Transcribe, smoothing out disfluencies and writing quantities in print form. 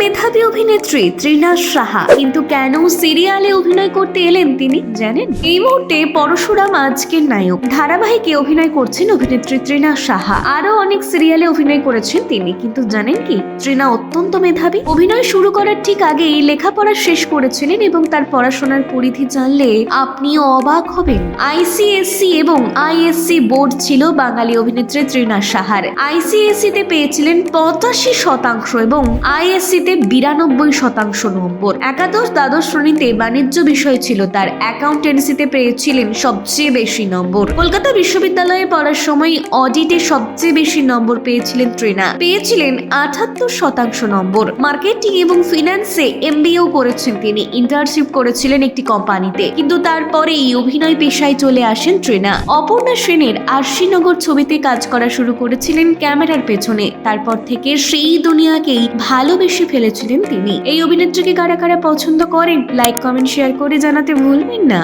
মেধাবী অভিনেত্রী তৃণা সাহা, কিন্তু কেন সিরিয়ালে অভিনয় করতে এলেন তিনি জানেন? এই মুহূর্তে পরশুরাম আজকের নায়ক ধারাবাহিকে অভিনয় করছেন অভিনেত্রী তৃণা সাহা। আরো অনেক সিরিয়ালে অভিনয় করেছেন তিনি, কিন্তু জানেন কি, তৃণা অত্যন্ত মেধাবী। অভিনয় শুরু করার ঠিক আগেই লেখাপড়া শেষ করেছিলেন এবং তার পড়াশোনার পরিধি জানলে আপনিও অবাক হবেন। আইসিএসসি এবং আইএসসি বোর্ড ছিল বাঙালি অভিনেত্রী তৃণা সাহার। আইসিএসসি তে পেয়েছিলেন 85% এবং আইএসসি তে 92% নম্বর। একাদশ দ্বাদশ শ্রেণীতে বাণিজ্য বিষয় ছিল তার। অ্যাকাউন্টেন্সিতে পেয়েছিলেন সবচেয়ে বেশি নম্বর। কলকাতা বিশ্ববিদ্যালয়ে পড়ার সময় অডিটে সবচেয়ে বেশি নম্বর পেয়েছিলেন তৃণা, পেয়েছিলেন 78% নম্বর। মার্কেটিং এবং ফিন্যান্সে এমবিএও করেছেন তিনি। ইন্টার্নশিপ করেছিলেন একটি কোম্পানিতে, কিন্তু তারপরেই অভিনয় পেশায় চলে আসেন তৃণা। অপর্ণা সেনের আরশিনগর ছবিতে কাজ করা শুরু করেছিলেন ক্যামেরার পেছনে। তারপর থেকে সেই দুনিয়াকেই ভালোবেসে ফেলেছিলেন তিনি। এই অভিনেত্রীকে কারা কারা পছন্দ করেন, লাইক কমেন্ট শেয়ার করে জানাতে ভুলবেন না।